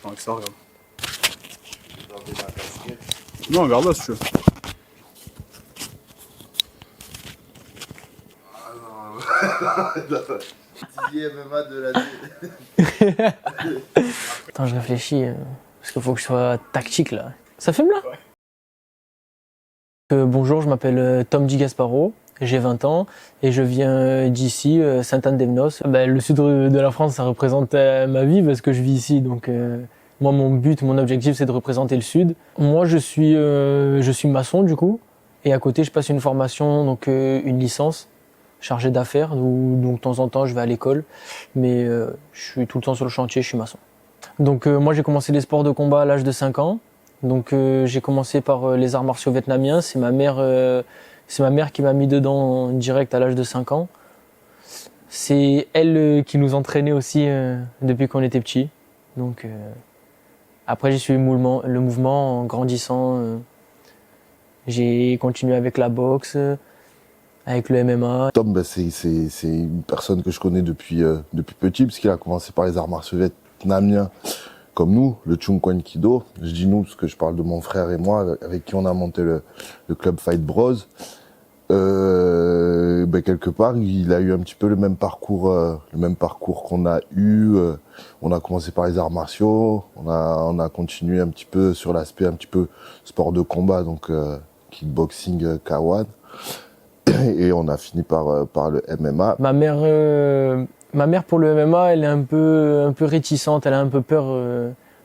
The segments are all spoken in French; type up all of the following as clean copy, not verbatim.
Enfin, avec ça, regarde. Non, regarde-là si tu veux. MMA de l'année. Attends, je réfléchis, parce qu'il faut que je sois tactique là. Ça filme là? Ouais. Bonjour, je m'appelle Tom Di Gasparo, j'ai 20 ans et je viens d'ici, Sainte-Anne-d'Evenos. Le sud de la France, ça représente ma vie parce que je vis ici. Donc moi, mon but, mon objectif, c'est de représenter le sud. Moi, je suis maçon du coup, et à côté, je passe une formation, donc une licence chargé d'affaires, donc de temps en temps je vais à l'école, mais je suis tout le temps sur le chantier, je suis maçon. Donc moi j'ai commencé les sports de combat à l'âge de 5 ans, donc j'ai commencé par les arts martiaux vietnamiens, c'est ma mère qui m'a mis dedans direct à l'âge de 5 ans. C'est elle qui nous entraînait aussi depuis qu'on était petits, donc après j'ai suivi le mouvement en grandissant, j'ai continué avec la boxe, avec le MMA. Tom, c'est une personne que je connais depuis petit, puisqu'il a commencé par les arts martiaux vietnamiens, comme nous, le Chung Quan Kido. Je dis nous, parce que je parle de mon frère et moi, avec qui on a monté le club Fight Bros. Quelque part, il a eu un petit peu le même parcours qu'on a eu. On a commencé par les arts martiaux, on a continué un petit peu sur l'aspect un petit peu sport de combat, donc kickboxing, K1. Et on a fini par le MMA. Ma mère pour le MMA, elle est un peu réticente, elle a un peu peur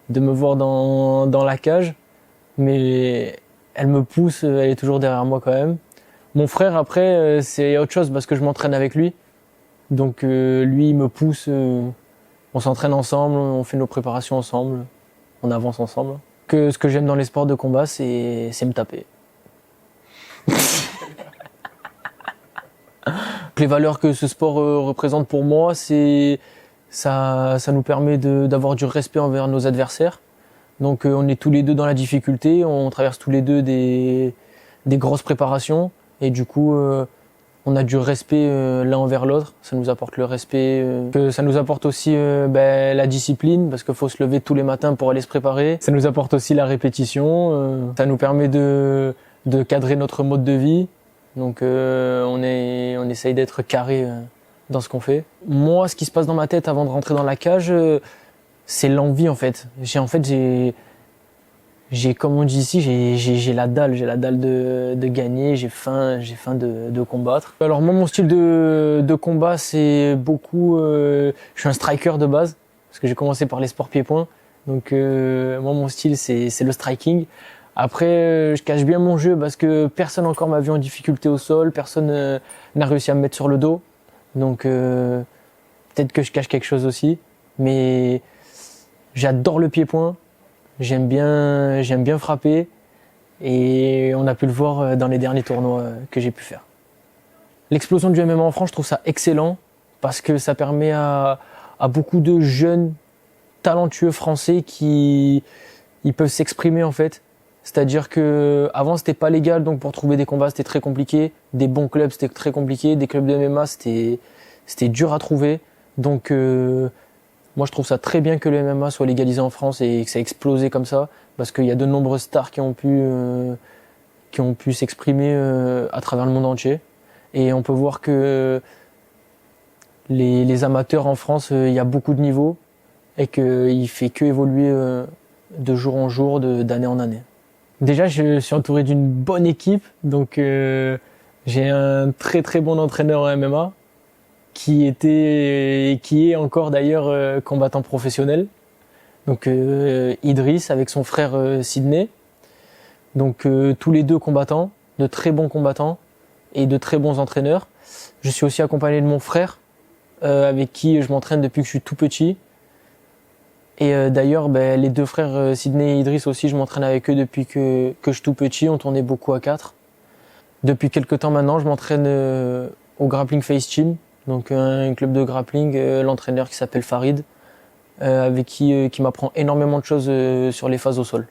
de me voir dans la cage, mais elle me pousse, elle est toujours derrière moi quand même. Mon frère après, c'est autre chose parce que je m'entraîne avec lui, donc lui il me pousse, on s'entraîne ensemble, on fait nos préparations ensemble, on avance ensemble. Ce que j'aime dans les sports de combat, c'est me taper. Les valeurs que ce sport représente pour moi, c'est ça nous permet d'avoir du respect envers nos adversaires. Donc on est tous les deux dans la difficulté, on traverse tous les deux des grosses préparations et du coup on a du respect l'un envers l'autre. Ça nous apporte le respect, ça nous apporte aussi la discipline parce qu'il faut se lever tous les matins pour aller se préparer. Ça nous apporte aussi la répétition. Ça nous permet de cadrer notre mode de vie. Donc on essaye d'être carré dans ce qu'on fait. Moi, ce qui se passe dans ma tête avant de rentrer dans la cage, c'est l'envie en fait. J'ai comme on dit ici, j'ai la dalle de gagner, j'ai faim de combattre. Alors moi, mon style de combat, c'est beaucoup, je suis un striker de base parce que j'ai commencé par les sports pieds-poings. Donc moi, mon style, c'est le striking. Après, je cache bien mon jeu parce que personne encore m'a vu en difficulté au sol, personne n'a réussi à me mettre sur le dos. Donc peut-être que je cache quelque chose aussi, mais j'adore le pied-point, j'aime bien frapper et on a pu le voir dans les derniers tournois que j'ai pu faire. L'explosion du MMA en France, je trouve ça excellent parce que ça permet à beaucoup de jeunes talentueux français qui ils peuvent s'exprimer en fait. C'est-à-dire que avant c'était pas légal, donc pour trouver des combats c'était très compliqué, des bons clubs c'était très compliqué, des clubs de MMA c'était dur à trouver. Donc moi je trouve ça très bien que le MMA soit légalisé en France et que ça a explosé comme ça, parce qu'il y a de nombreuses stars qui ont pu s'exprimer à travers le monde entier. Et on peut voir que les amateurs en France, il y a beaucoup de niveaux et qu'il fait que évoluer de jour en jour, d'année en année. Déjà, je suis entouré d'une bonne équipe, donc j'ai un très très bon entraîneur en MMA qui est encore d'ailleurs combattant professionnel. Donc Idriss avec son frère Sydney. Donc tous les deux combattants, de très bons combattants et de très bons entraîneurs. Je suis aussi accompagné de mon frère avec qui je m'entraîne depuis que je suis tout petit. Et d'ailleurs, les deux frères Sydney et Idriss aussi, je m'entraîne avec eux depuis que je suis tout petit. On tournait beaucoup à 4. Depuis quelques temps maintenant, je m'entraîne au Grappling Face Team, donc un club de grappling. L'entraîneur qui s'appelle Farid, avec qui m'apprend énormément de choses sur les phases au sol.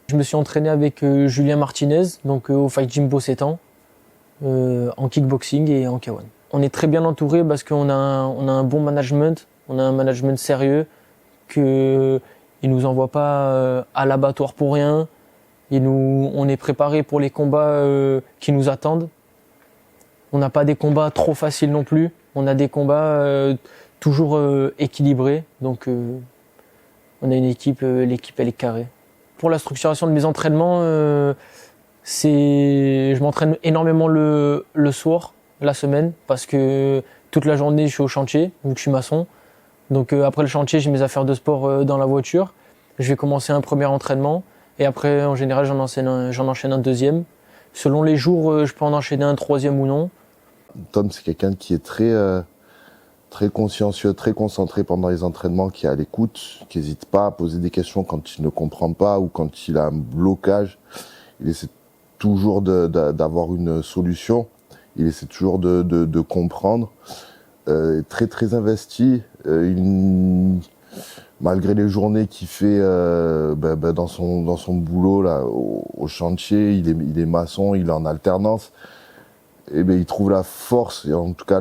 Je me suis entraîné avec Julien Martinez, donc au Fight Gym Bossétan, en kickboxing et en K1. On est très bien entouré parce qu'on a un bon management, on a un management sérieux, Ils nous envoient pas à l'abattoir pour rien. On est préparé pour les combats qui nous attendent. On n'a pas des combats trop faciles non plus. On a des combats toujours équilibrés. Donc on a une équipe, l'équipe elle est carrée. Pour la structuration de mes entraînements, je m'entraîne énormément le soir, la semaine, parce que toute la journée je suis au chantier, vu que je suis maçon. Donc après le chantier, j'ai mes affaires de sport dans la voiture. Je vais commencer un premier entraînement et après en général j'en enchaîne un deuxième. Selon les jours, je peux en enchaîner un troisième ou non. Tom, c'est quelqu'un qui est très consciencieux, très concentré pendant les entraînements, qui est à l'écoute, qui n'hésite pas à poser des questions quand il ne comprend pas ou quand il a un blocage. Il essaie toujours d'avoir une solution. Il essaie toujours de comprendre. Très très investi. Malgré les journées qu'il fait dans son boulot là, au chantier, il est maçon, il est en alternance. Et il trouve la force, et en tout cas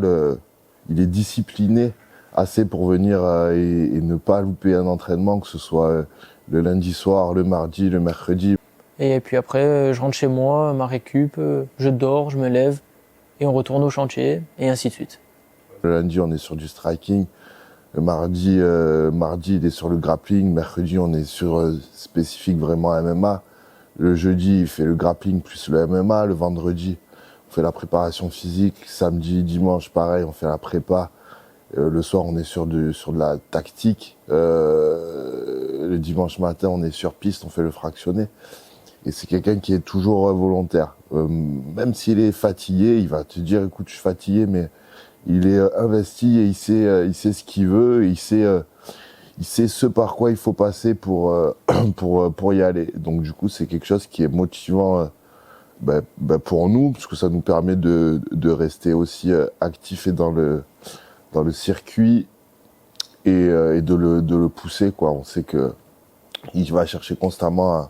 il est discipliné assez pour venir et ne pas louper un entraînement, que ce soit le lundi soir, le mardi, le mercredi. Et puis après, je rentre chez moi, ma récup, je dors, je me lève et on retourne au chantier et ainsi de suite. Le lundi, on est sur du striking. Le mardi, il est sur le grappling. Mercredi, on est sur spécifique vraiment MMA. Le jeudi, il fait le grappling plus le MMA. Le vendredi, on fait la préparation physique. Samedi, dimanche, pareil, on fait la prépa. Le soir, on est sur de la tactique. Le dimanche matin, on est sur piste, on fait le fractionné. Et c'est quelqu'un qui est toujours volontaire. Même s'il est fatigué, il va te dire, écoute, je suis fatigué, mais il est investi et il sait ce qu'il veut, il sait ce par quoi il faut passer pour y aller. Donc du coup, c'est quelque chose qui est motivant pour nous, parce que ça nous permet de rester aussi actifs et dans le circuit et de le pousser, quoi. On sait que il va chercher constamment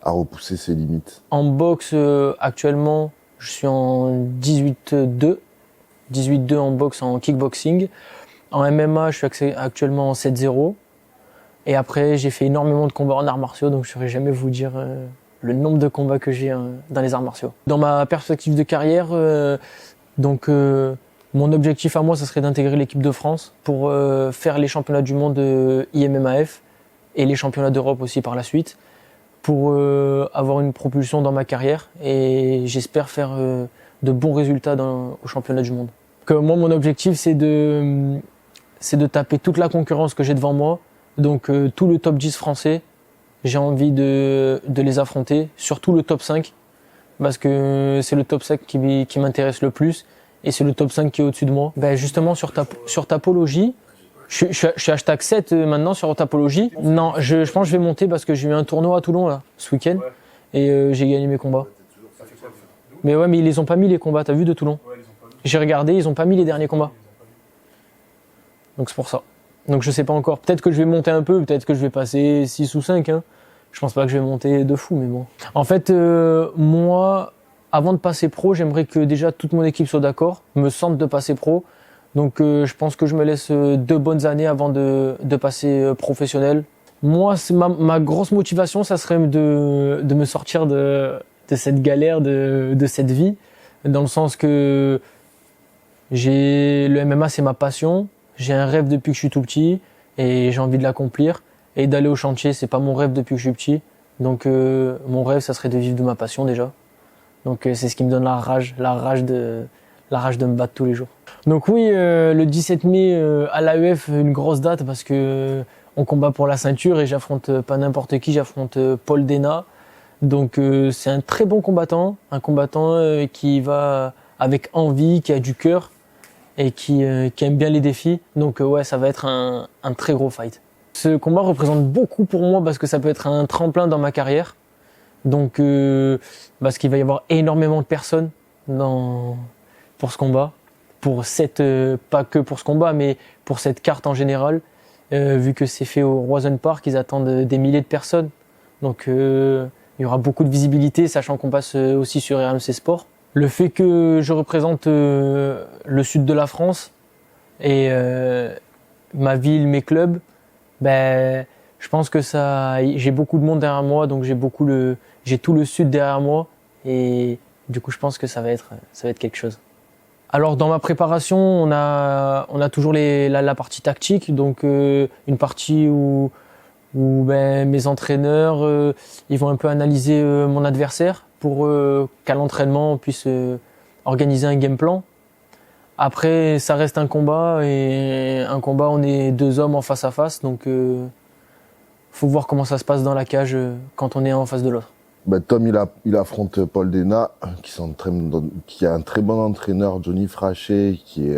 à repousser ses limites. En boxe, actuellement, je suis en 18-2. 18-2 en boxe, en kickboxing. En MMA, je suis actuellement en 7-0. Et après, j'ai fait énormément de combats en arts martiaux, donc je ne saurais jamais vous dire le nombre de combats que j'ai dans les arts martiaux. Dans ma perspective de carrière, mon objectif à moi, ça serait d'intégrer l'équipe de France pour faire les championnats du monde IMMAF et les championnats d'Europe aussi par la suite, pour avoir une propulsion dans ma carrière et j'espère faire de bons résultats au championnat du monde. Moi, mon objectif, c'est de taper toute la concurrence que j'ai devant moi. Donc tout le top 10 français, j'ai envie de les affronter, surtout le top 5, parce que c'est le top 5 qui m'intéresse le plus et c'est le top 5 qui est au-dessus de moi. Justement, sur Tapologie, je suis hashtag 7 maintenant sur Tapologie. Non, je pense que je vais monter parce que j'ai eu un tournoi à Toulon là, ce week-end et j'ai gagné mes combats. Mais ouais, mais ils les ont pas mis les combats, t'as vu, de Toulon? J'ai regardé, ils ont pas mis les derniers combats. Donc c'est pour ça. Donc je sais pas encore. Peut-être que je vais monter un peu, peut-être que je vais passer 6 ou 5. Hein. Je pense pas que je vais monter de fou, mais bon. En fait, moi, avant de passer pro, j'aimerais que déjà toute mon équipe soit d'accord, me sente de passer pro. Donc je pense que je me laisse 2 bonnes années avant de passer professionnel. Moi, ma grosse motivation, ça serait de me sortir de cette galère, de cette vie, dans le sens que le MMA, c'est ma passion. J'ai un rêve depuis que je suis tout petit et j'ai envie de l'accomplir. Et d'aller au chantier, c'est pas mon rêve depuis que je suis petit. Donc mon rêve, ça serait de vivre de ma passion déjà. Donc c'est ce qui me donne la rage de me battre tous les jours. Donc oui, le 17 mai à l'AEF, une grosse date parce que on combat pour la ceinture et j'affronte pas n'importe qui, j'affronte Paul Dena. Donc c'est un très bon combattant, un combattant qui va avec envie, qui a du cœur et qui aime bien les défis. Donc ouais, ça va être un très gros fight. Ce combat représente beaucoup pour moi parce que ça peut être un tremplin dans ma carrière. Donc parce qu'il va y avoir énormément de personnes pour ce combat, pas que pour ce combat, mais pour cette carte en général. Vu que c'est fait au Roison Park, ils attendent des milliers de personnes. Donc il y aura beaucoup de visibilité, sachant qu'on passe aussi sur RMC Sport. Le fait que je représente le sud de la France et ma ville, mes clubs, je Je pense que j'ai beaucoup de monde derrière moi, donc j'ai tout le sud derrière moi, et du coup je pense que ça va être quelque chose. Alors dans ma préparation, on a toujours la partie tactique, donc une partie où mes entraîneurs ils vont un peu analyser mon adversaire pour qu'à l'entraînement on puisse organiser un game plan. Après ça reste un combat, et un combat on est deux hommes en face à face, donc faut voir comment ça se passe dans la cage quand on est en face de l'autre. Tom, il affronte Paul Dena, qui a un très bon entraîneur, Johnny Frachet, qui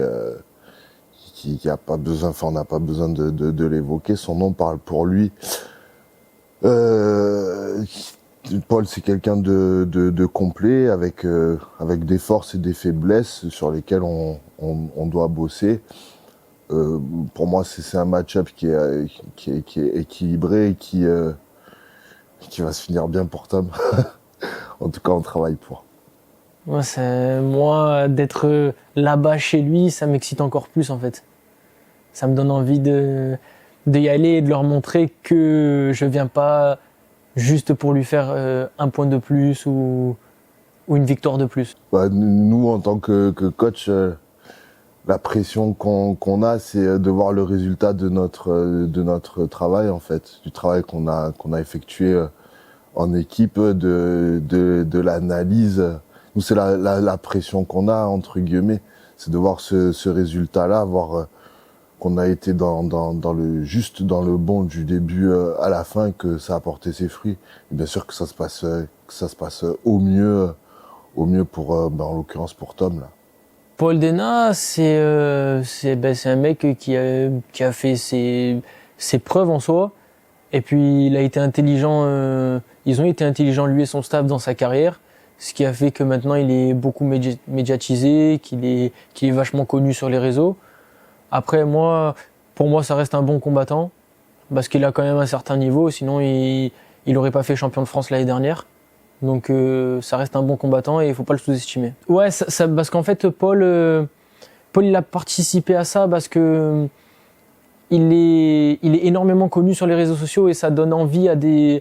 a pas besoin, on n'a pas besoin de l'évoquer. Son nom parle pour lui. Paul, c'est quelqu'un de complet, avec des forces et des faiblesses sur lesquelles on doit bosser. Pour moi, c'est un match-up qui est équilibré et qui va se finir bien pour Tom. En tout cas, on travaille pour. Moi, d'être là-bas chez lui, ça m'excite encore plus en fait. Ça me donne envie d'y aller et de leur montrer que je viens pas juste pour lui faire un point de plus ou une victoire de plus. Nous, en tant que coach, la pression qu'on a, c'est de voir le résultat de notre travail, en fait, du travail qu'on a effectué en équipe, de l'analyse. Nous, c'est la pression qu'on a, entre guillemets, c'est de voir ce résultat-là, voir qu'on a été dans le bon du début à la fin, que ça a porté ses fruits. Et bien sûr que ça se passe au mieux pour, en l'occurrence pour Tom, là. Paul Dena, c'est un mec qui a fait ses preuves en soi, et puis il a été intelligent. Ils ont été intelligents, lui et son staff, dans sa carrière, ce qui a fait que maintenant il est beaucoup médiatisé, qu'il est vachement connu sur les réseaux. Après, pour moi, ça reste un bon combattant, parce qu'il a quand même un certain niveau, sinon il aurait pas fait champion de France l'année dernière. Donc ça reste un bon combattant et il faut pas le sous-estimer. Ouais, parce qu'en fait Paul il a participé à ça parce que il est énormément connu sur les réseaux sociaux, et ça donne envie à des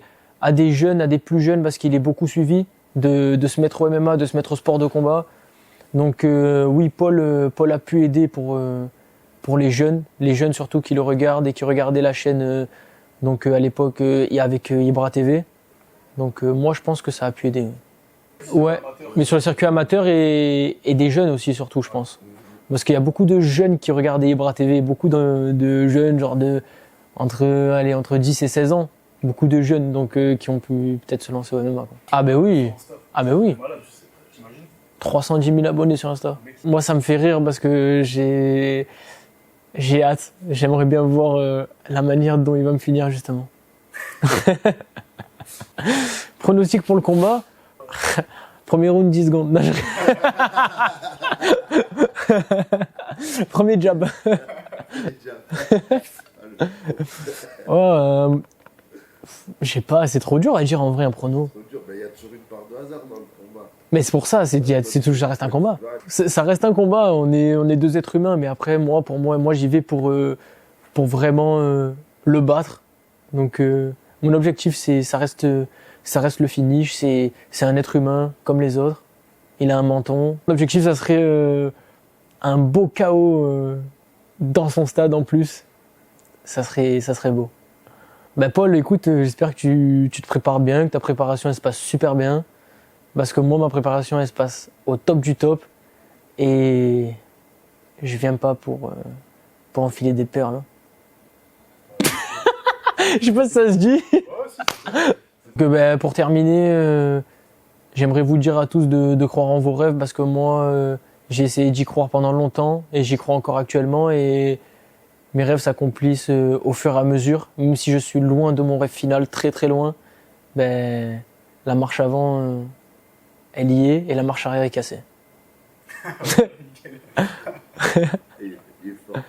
jeunes, à des plus jeunes, parce qu'il est beaucoup suivi, de se mettre au MMA, de se mettre au sport de combat. Donc oui, Paul a pu aider pour les jeunes surtout qui le regardent et qui regardaient la chaîne à l'époque avec Ibra TV. Donc moi je pense que ça a pu aider. Ouais, mais sur le circuit amateur et des jeunes aussi surtout, je pense. Parce qu'il y a beaucoup de jeunes qui regardaient Ibra TV, beaucoup de jeunes entre 10 et 16 ans. Beaucoup de jeunes donc qui ont pu peut-être se lancer au MMA, quoi. Ah ben oui. 310 000 abonnés sur Insta. Moi ça me fait rire parce que j'ai hâte. J'aimerais bien voir la manière dont il va me finir justement. Pronostic pour le combat. Premier round 10 secondes. Non, Premier jab. Je sais pas, c'est trop dur à dire en vrai un prono. Il y a toujours une part de hasard dans le combat. Mais c'est pour ça, ça reste un combat. Ça reste un combat, on est deux êtres humains, mais après pour moi j'y vais pour vraiment le battre. Donc mon objectif ça reste le finish, c'est un être humain comme les autres. Il a un menton. L'objectif ça serait un beau KO dans son stade en plus. Ça serait beau. Paul, écoute, j'espère que tu te prépares bien, que ta préparation elle se passe super bien. Parce que moi, ma préparation elle se passe au top du top. Et je viens pas pour enfiler des perles. Je sais pas si ça se dit. Pour terminer, j'aimerais vous dire à tous de croire en vos rêves, parce que moi, j'ai essayé d'y croire pendant longtemps et j'y crois encore actuellement, et mes rêves s'accomplissent au fur et à mesure. Même si je suis loin de mon rêve final, très très loin, la marche avant, elle y est, et la marche arrière est cassée. Il est fort.